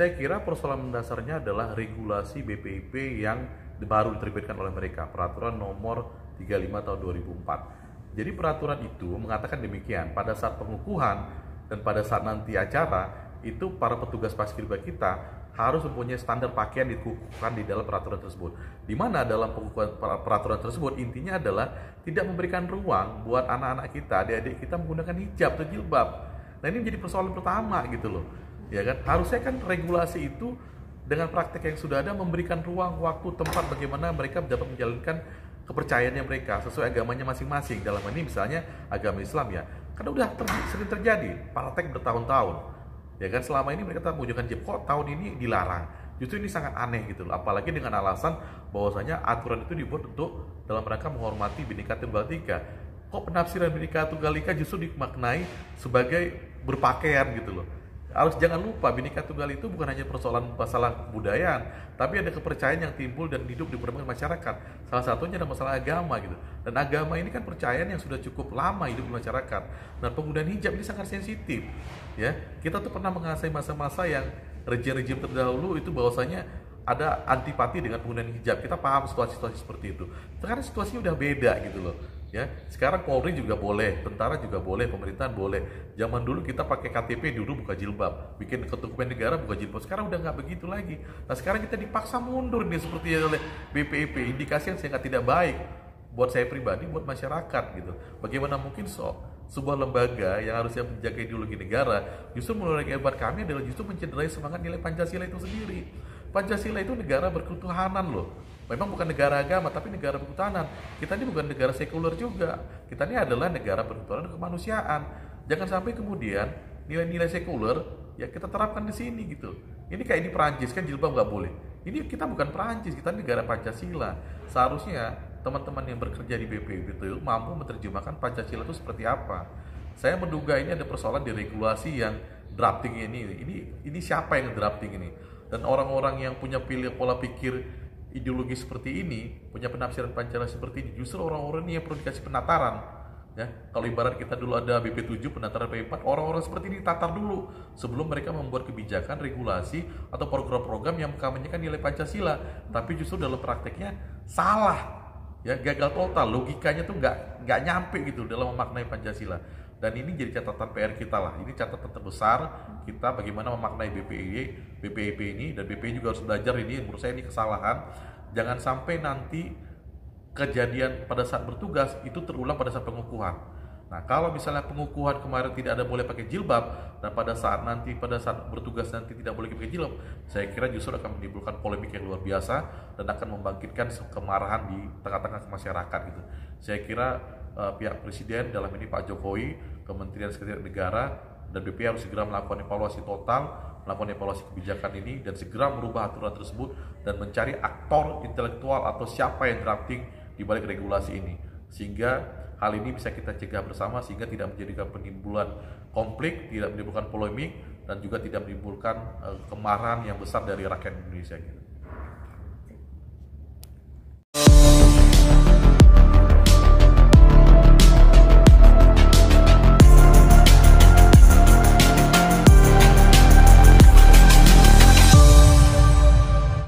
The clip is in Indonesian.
Saya kira persoalan mendasarnya adalah regulasi BPIP yang baru diterbitkan oleh mereka, peraturan nomor 35 tahun 2004. Jadi peraturan itu mengatakan demikian, pada saat pengukuhan dan pada saat nanti acara, itu para petugas paskibra kita harus mempunyai standar pakaian dikukuhkan di dalam peraturan tersebut. Di mana dalam pengukuhan peraturan tersebut intinya adalah tidak memberikan ruang buat anak-anak kita, adik-adik kita menggunakan hijab atau jilbab. Nah ini menjadi persoalan pertama gitu loh. Ya kan, harusnya kan regulasi itu dengan praktek yang sudah ada memberikan ruang, waktu, tempat bagaimana mereka dapat menjalankan kepercayaannya mereka sesuai agamanya masing-masing. Dalam ini misalnya agama Islam ya, karena udah sering terjadi praktek bertahun-tahun. Ya kan, selama ini mereka tetap mewujudkan hijab, kok tahun ini dilarang. Justru ini sangat aneh gitu loh, apalagi dengan alasan bahwasanya aturan itu dibuat untuk dalam rangka menghormati Bhinneka Tunggal Ika. Kok penafsiran Bhinneka Tunggal Ika justru dimaknai sebagai berpakaian gitu loh. Harus jangan lupa Bhinneka Tunggal itu bukan hanya persoalan masalah kebudayaan, tapi ada kepercayaan yang timbul dan hidup di perkembangan masyarakat. Salah satunya ada masalah agama gitu. Dan agama ini kan percayaan yang sudah cukup lama hidup di masyarakat. Dan penggunaan hijab ini sangat sensitif. Ya, kita tuh pernah mengasai masa-masa yang rejim-rejim terdahulu itu bahwasanya ada antipati dengan penggunaan hijab. Kita paham situasi-situasi seperti itu. Sekarang situasinya udah beda gitu loh. Ya, sekarang Polri juga boleh, tentara juga boleh, pemerintahan boleh. Zaman dulu kita pakai KTP dulu buka jilbab, bikin dokumen negara buka jilbab. Sekarang udah nggak begitu lagi. Nah sekarang kita dipaksa mundur nih seperti oleh BPIP, indikasi yang sangat tidak baik buat saya pribadi, buat masyarakat gitu. Bagaimana mungkin sebuah lembaga yang harusnya menjaga ideologi negara justru menurut hebat kami adalah justru mencederai semangat nilai Pancasila itu sendiri. Pancasila itu negara berketuhanan loh. Memang bukan negara agama, tapi negara berketuhanan. Kita ini bukan negara sekuler juga. Kita ini adalah negara berketuhanan dan kemanusiaan. Jangan sampai kemudian nilai-nilai sekuler ya kita terapkan di sini gitu. Ini kayak di Perancis kan jilbab nggak boleh. Ini kita bukan Perancis, kita negara Pancasila. Seharusnya teman-teman yang bekerja di BPIP itu mampu menerjemahkan Pancasila itu seperti apa. Saya menduga ini ada persoalan di regulasi yang drafting ini. Ini siapa yang drafting ini? Dan orang-orang yang punya pola pikir ideologi seperti ini, punya penafsiran Pancasila seperti ini, justru orang-orang ini yang perlu dikasih penataran. Ya, kalau ibarat kita dulu ada BP7 penataran BP4, orang-orang seperti ini tatar dulu sebelum mereka membuat kebijakan, regulasi atau program-program yang mengkampanyekan nilai Pancasila, tapi justru dalam prakteknya salah. Ya, gagal total, logikanya tuh nggak nyampe gitu dalam memaknai Pancasila. Dan ini jadi catatan PR kita lah. Ini catatan terbesar kita bagaimana memaknai BPIP ini, dan BPI juga harus belajar ini. Menurut saya ini kesalahan. Jangan sampai nanti kejadian pada saat bertugas itu terulang pada saat pengukuhan. Nah, kalau misalnya pengukuhan kemarin tidak ada boleh pakai jilbab, dan pada saat bertugas nanti tidak boleh pakai jilbab, saya kira justru akan menimbulkan polemik yang luar biasa dan akan membangkitkan kemarahan di tengah-tengah masyarakat gitu. Saya kira pihak presiden dalam ini Pak Jokowi, Kementerian Sekretariat Negara dan BPI harus segera melakukan evaluasi total, melakukan evaluasi kebijakan ini dan segera merubah aturan tersebut dan mencari aktor intelektual atau siapa yang drafting di balik regulasi ini, sehingga hal ini bisa kita cegah bersama sehingga tidak menjadikan penimbulan konflik, tidak menimbulkan polemik dan juga tidak menimbulkan kemarahan yang besar dari rakyat Indonesia gitu.